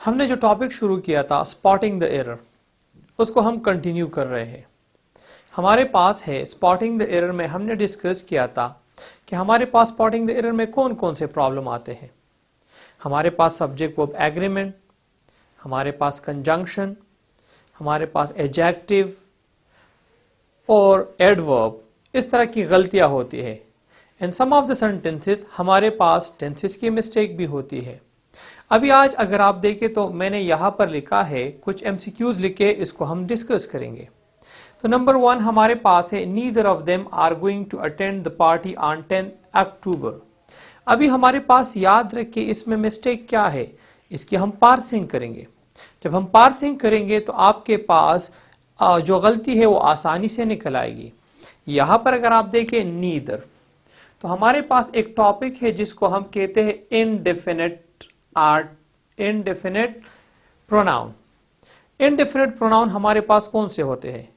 हमने जो टॉपिक शुरू किया था स्पॉटिंग द एरर, उसको हम कंटिन्यू कर रहे हैं। हमारे पास है स्पॉटिंग द एरर में हमने डिस्कस किया था कि हमारे पास स्पॉटिंग द एरर में कौन कौन से प्रॉब्लम आते हैं। हमारे पास सब्जेक्ट वर्ब एग्रीमेंट, हमारे पास कंजंक्शन, हमारे पास एडजेक्टिव और एडवर्ब, इस तरह की गलतियां होती है। इन सम ऑफ द सेंटेंसेस हमारे पास टेंसेस की मिस्टेक भी होती है। अभी आज अगर आप देखें तो मैंने यहाँ पर लिखा है कुछ MCQs लिखे, इसको हम डिस्कस करेंगे। तो नंबर 1 हमारे पास है neither of them are going to attend the party on 10 October. अभी हमारे पास याद रखिए इसमें मिस्टेक क्या है, इसकी हम पार्सिंग करेंगे। जब हम पार्सिंग करेंगे तो आपके पास जो गलती है वो आसानी से निकल आएगी। यहाँ पर अगर आप देखें नीदर, तो हमारे पास एक टॉपिक है जिसको हम कहते हैं इनडेफिनेट प्रोनाउन। इनडेफिनेट प्रोनाउन हमारे पास कौन से होते हैं?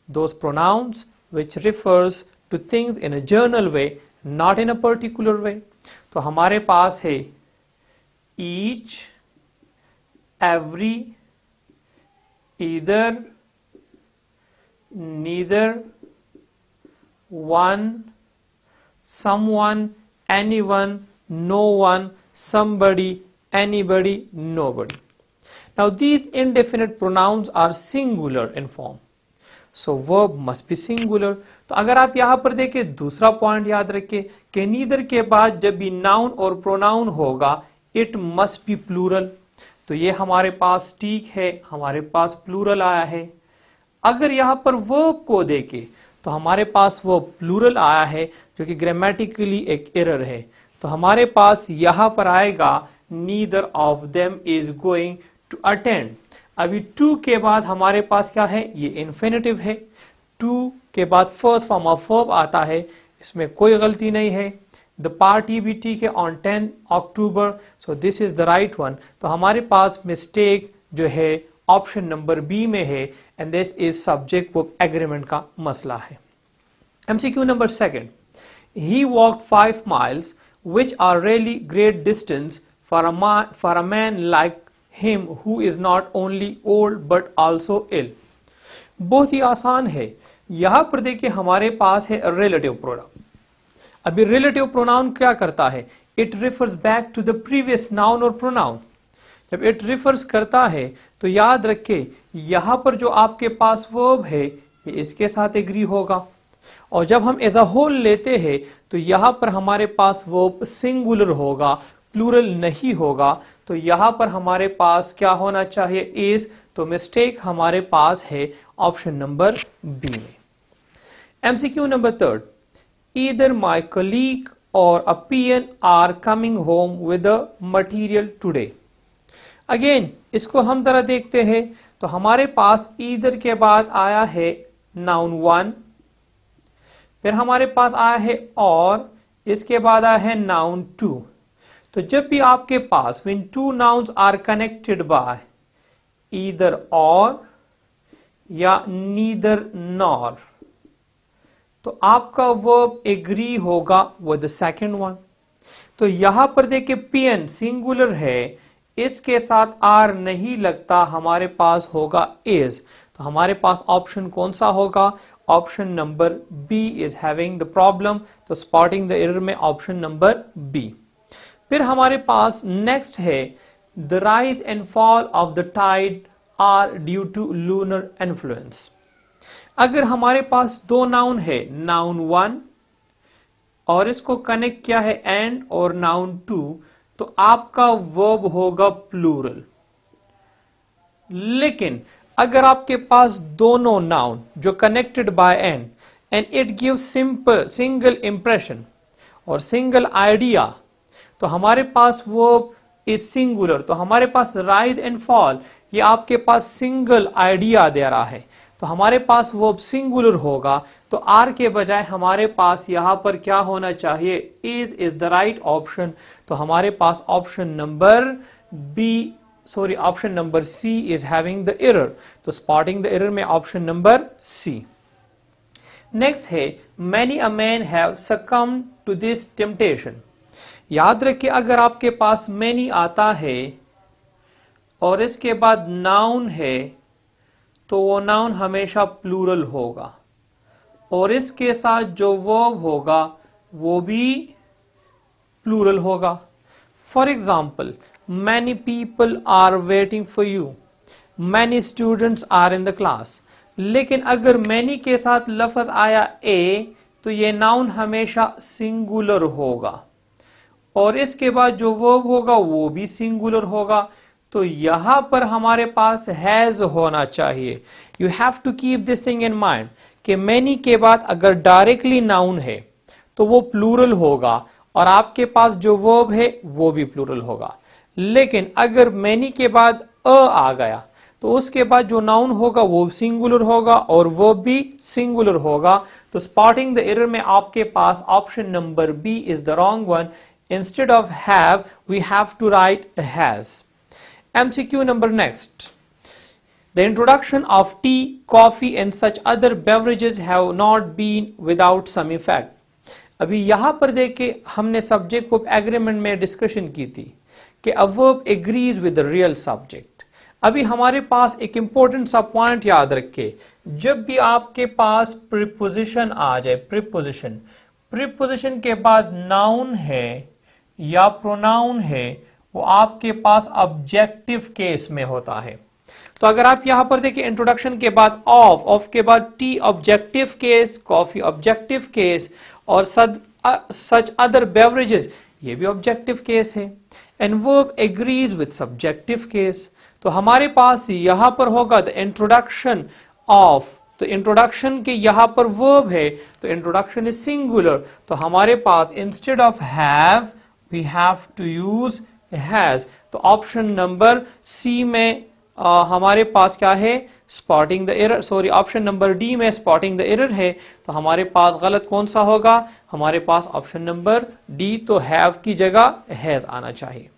Those pronouns which refers to things in a general way, not in a particular way. तो हमारे पास है each, every, either, neither, one, someone, anyone, no one, somebody, anybody, nobody. Now these indefinite pronouns are singular in form, so verb must be singular. तो अगर आप यहाँ पर देखें दूसरा पॉइंट याद रखें कि नीदर के बाद जब भी नाउन और प्रोनाउन होगा इट मस्ट बी प्लूरल। तो ये हमारे पास ठीक है, हमारे पास प्लूरल आया है। अगर यहाँ पर वर्ब को देखें तो हमारे पास वो प्लूरल आया है जो कि ग्रामेटिकली एक एरर है। तो हमारे पास यहाँ पर आएगा neither of them is going to attend. अभी टू के बाद हमारे पास क्या है, ये इन्फिनेटिव है। टू के बाद फर्स्ट फॉर्म ऑफ वर्ब आता है, इसमें कोई गलती नहीं है। द पार्टी भी ठीक है on 10 October, so this is the right one. तो हमारे पास मिस्टेक जो है ऑप्शन नंबर बी में है and this is subject verb agreement का मसला है। MCQ number 2, he walked 5 miles which are really great distance for a man like him who is not only old but also ill। बहुत ही आसान है। यहां पर देखिए हमारे पास है रिलेटिव प्रोनाउन। अभी रिलेटिव प्रोनाउन क्या करता है, it refers back to the previous noun और प्रोनाउन। जब इट रिफर्स करता है तो याद रखें यहां पर जो आपके पास वर्ब है ये इसके साथ एग्री होगा, और जब हम एज अ होल लेते हैं तो यहां पर हमारे पास वर्ब सिंगुलर होगा, प्लूरल नहीं होगा। तो यहां पर हमारे पास क्या होना चाहिए, इज। तो मिस्टेक हमारे पास है ऑप्शन नंबर बी में। MCQ number 3, either my colleague or a PN are coming home with the material today. Again इसको हम जरा देखते हैं। तो हमारे पास ईदर के बाद आया है नाउन 1, फिर हमारे पास आया है और, इसके बाद आया है नाउन 2। तो जब भी आपके पास when two nouns are connected by either और या नीदर नॉर, तो आपका वर्ब एग्री होगा विद द सेकंड वन। तो यहां पर देखिए PN सिंगुलर है, इसके साथ आर नहीं लगता, हमारे पास होगा इज। तो हमारे पास ऑप्शन कौन सा होगा, option number B is having the problem. तो स्पॉटिंग द एरर में ऑप्शन नंबर बी। फिर हमारे पास नेक्स्ट है the rise and fall of the tide are due to lunar influence. अगर हमारे पास दो नाउन है, नाउन 1 और इसको कनेक्ट किया है एंड और नाउन 2, तो आपका वर्ब होगा प्लूरल। लेकिन अगर आपके पास दोनों नाउन जो connected by and it gives single impression और सिंगल आइडिया, तो हमारे पास वर्ब इज सिंगुलर। तो हमारे पास राइज एंड फॉल ये आपके पास सिंगल आइडिया दे रहा है, तो हमारे पास वर्ब सिंगुलर होगा। तो आर के बजाय हमारे पास यहां पर क्या होना चाहिए, इज द राइट ऑप्शन। तो हमारे पास option number C is having the error. तो स्पॉटिंग द एरर में ऑप्शन नंबर सी। नेक्स्ट है many a man have succumbed to this temptation. याद रखिए अगर आपके पास मैनी आता है और इसके बाद नाउन है तो वो नाउन हमेशा प्लूरल होगा, और इसके साथ जो वर्ब होगा वो भी प्लूरल होगा। For example, many people are waiting for you, many students are in the class. लेकिन अगर मैनी के साथ लफ्ज आया ए तो ये नाउन हमेशा सिंगुलर होगा, और इसके बाद जो वर्ब होगा वो भी सिंगुलर होगा। तो यहां पर हमारे पास हैज होना चाहिए। You have to keep this thing in mind कि मैनी के बाद अगर डायरेक्टली नाउन है तो वो प्लूरल होगा, और आपके पास जो वर्ब है वो भी प्लूरल होगा। लेकिन अगर मैनी के बाद आ गया तो उसके बाद जो नाउन होगा वो सिंगुलर होगा और वर्ब भी सिंगुलर होगा। तो स्पॉटिंग द एरर में आपके पास option number B is the wrong one. Instead of have, we have to write has. MCQ number next. The introduction of tea, coffee and such other beverages have not been without some effect. अभी यहाँ पर देखे हमने subject को agreement में discussion की थी कि a verb agrees with the real subject. अभी हमारे पास एक इंपॉर्टेंट सा पॉइंट याद रखे, जब भी आपके पास प्रीपोजिशन आ जाए, प्रीपोजिशन के बाद नाउन है या प्रोनाउन है, वो आपके पास ऑब्जेक्टिव केस में होता है। तो अगर आप यहां पर देखिए, इंट्रोडक्शन के बाद ऑफ के बाद T objective case, coffee objective case, और सच अदर बेवरेजेस ये भी ऑब्जेक्टिव केस है, and verb agrees with subjective case. तो हमारे पास यहां पर होगा द इंट्रोडक्शन ऑफ, तो इंट्रोडक्शन के यहां पर वर्ब है तो इंट्रोडक्शन इज सिंगुलर, तो हमारे पास instead of have we have to use has। तो ऑप्शन नंबर सी में हमारे पास क्या है, spotting the error, sorry option number D में स्पॉटिंग द एरर है। तो हमारे पास गलत कौन सा होगा, हमारे पास ऑप्शन नंबर डी, तो हैव की जगह हैज आना चाहिए।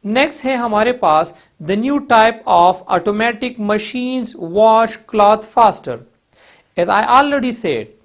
नेक्स्ट है हमारे पास the new type of automatic machines wash cloth faster. As I already said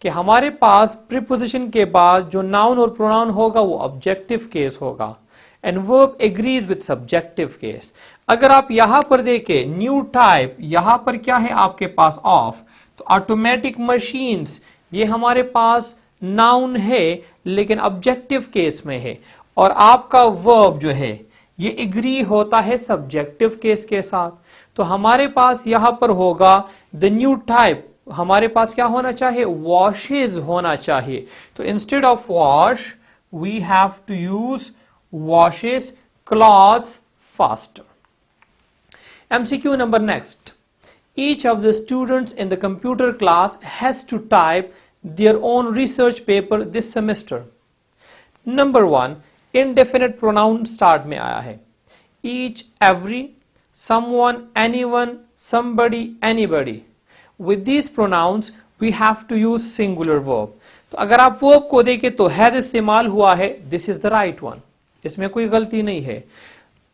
कि हमारे पास प्रीपोजिशन के बाद जो नाउन और प्रोनाउन होगा वो ऑब्जेक्टिव केस होगा, and verb agrees with subjective case. अगर आप यहां पर देखें न्यू टाइप, यहां पर क्या है आपके पास ऑफ, तो ऑटोमेटिक मशीन्स ये हमारे पास नाउन है लेकिन ऑब्जेक्टिव केस में है, और आपका वर्ब जो है ये एग्री होता है सब्जेक्टिव केस के साथ। तो हमारे पास यहां पर होगा द न्यू टाइप, हमारे पास क्या होना चाहिए, वॉशेज होना चाहिए। तो instead of wash we have to use washes clothes faster. MCQ number next. Each of the students in the computer class has to type their own research paper this semester. Number 1, indefinite pronoun start में आया है, each, every, someone, anyone, somebody, anybody. With these pronouns we have to use singular verb. तो अगर आप verb को देखें तो has इस्तेमाल हुआ है, this is the right one, इसमें कोई गलती नहीं है।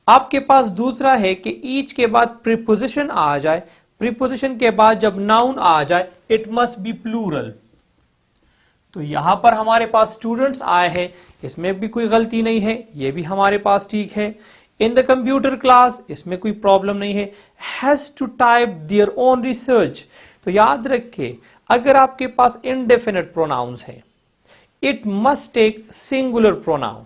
आपके पास दूसरा है कि each के बाद preposition आ जाए, preposition के बाद जब noun आ जाए it must be plural। तो यहां पर हमारे पास स्टूडेंट्स आए हैं, इसमें भी कोई गलती नहीं है, ये भी हमारे पास ठीक है। इन द कंप्यूटर क्लास, इसमें कोई प्रॉब्लम नहीं है। Has to type their own research, तो याद रखिए अगर आपके पास इनडेफिनिट प्रोनाउंस है, it must take singular pronoun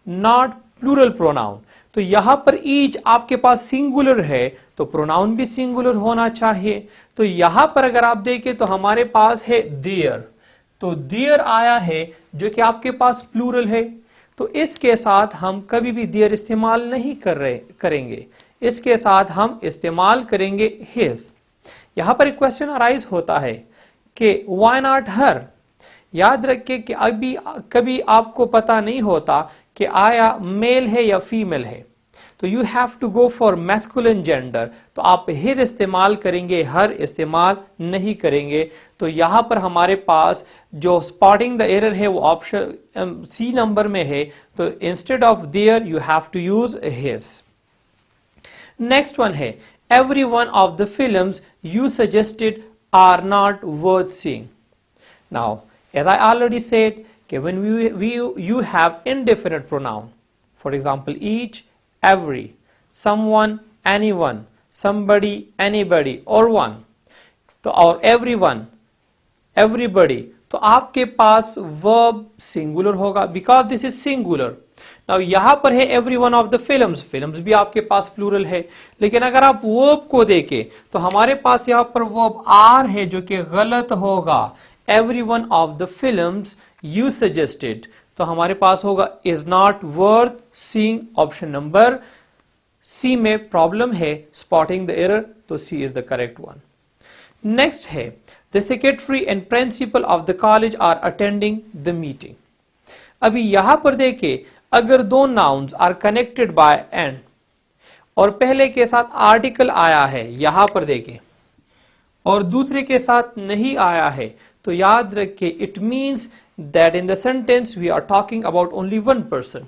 not plural pronoun. तो यहां पर ईच आपके पास सिंगुलर है तो प्रोनाउन भी सिंगुलर होना चाहिए। तो यहां पर अगर आप देखें तो हमारे पास है देयर, तो देयर आया है जो कि आपके पास प्लूरल है, तो इसके साथ हम कभी भी देयर इस्तेमाल नहीं करेंगे, इसके साथ हम इस्तेमाल करेंगे हिज। यहां पर एक क्वेश्चन अराइज होता है कि व्हाई नॉट हर। याद रखिए कि अभी कभी आपको पता नहीं होता कि आया मेल है या फीमेल है, तो you have to go for masculine gender, तो आप हिज इस्तेमाल करेंगे, हर इस्तेमाल नहीं करेंगे। तो यहां पर हमारे पास जो स्पॉटिंग द एरर है वो ऑप्शन सी नंबर में है, तो instead of there you have to use his. Next one है every one of the films you suggested are not worth seeing. Now as I already said कि when you have indefinite pronoun, for example each, every, someone, anyone, somebody, anybody और one, तो और everyone, everybody, तो आपके पास verb singular होगा because this is singular. Now यहां पर है every one of the films, films भी आपके पास plural है, लेकिन अगर आप verb को देखें तो हमारे पास यहां पर verb are है जो कि गलत होगा. Every one of the films you suggested, तो हमारे पास होगा is not worth seeing, option number C में प्रॉब्लम है, spotting the error, तो सी is the correct one. Next है the secretary and principal of the college are attending the meeting. अभी यहां पर देखिए अगर दो nouns are connected by and और पहले के साथ आर्टिकल आया है यहां पर देखें और दूसरे के साथ नहीं आया है तो याद रखिए it means that in the sentence we are talking about only one person.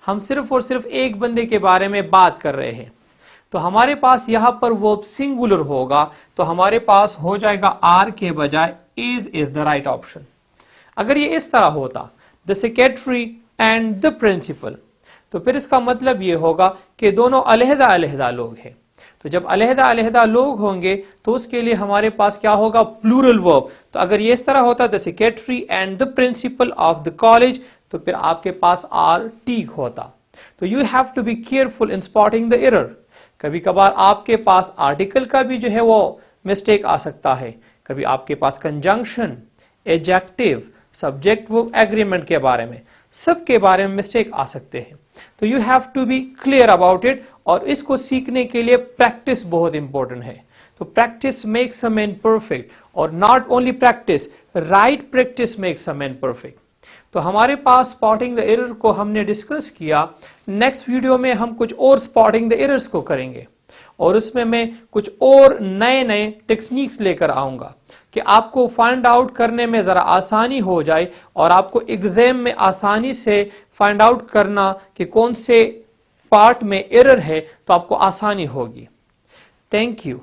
हम सिर्फ और सिर्फ एक बंदे के बारे में बात कर रहे हैं. तो हमारे पास यहां पर वर्ब सिंगुलर होगा तो हमारे पास हो जाएगा आर के बजाय इज द राइट ऑप्शन. अगर ये इस तरह होता the secretary and the principal तो फिर इसका मतलब ये होगा कि दोनों अलहदा अलहदा लोग हैं. तो जब अलहदा अलहदा लोग होंगे तो उसके लिए हमारे पास क्या होगा प्लूरल वर्ब. तो अगर ये इस तरह होता the secretary and the principal of the college तो फिर आपके पास आर ठीक होता. तो you have to be careful in spotting the error. कभी कभार आपके पास आर्टिकल का भी जो है वो मिस्टेक आ सकता है, कभी आपके पास conjunction, adjective, subject verb agreement के बारे में सब के बारे में मिस्टेक आ सकते हैं. तो you have to be clear about it और इसको सीखने के लिए प्रैक्टिस बहुत इंपॉर्टेंट है. तो practice makes a man perfect और not only practice, right practice makes a man perfect. तो हमारे पास स्पॉटिंग द एरर को हमने डिस्कस किया. नेक्स्ट वीडियो में हम कुछ और स्पॉटिंग द एरर्स को करेंगे और उसमें मैं कुछ और नए नए टेक्निक्स लेकर आऊंगा कि आपको फाइंड आउट करने में जरा आसानी हो जाए और आपको एग्जाम में आसानी से फाइंड आउट करना कि कौन से पार्ट में एरर है तो आपको आसानी होगी. Thank you.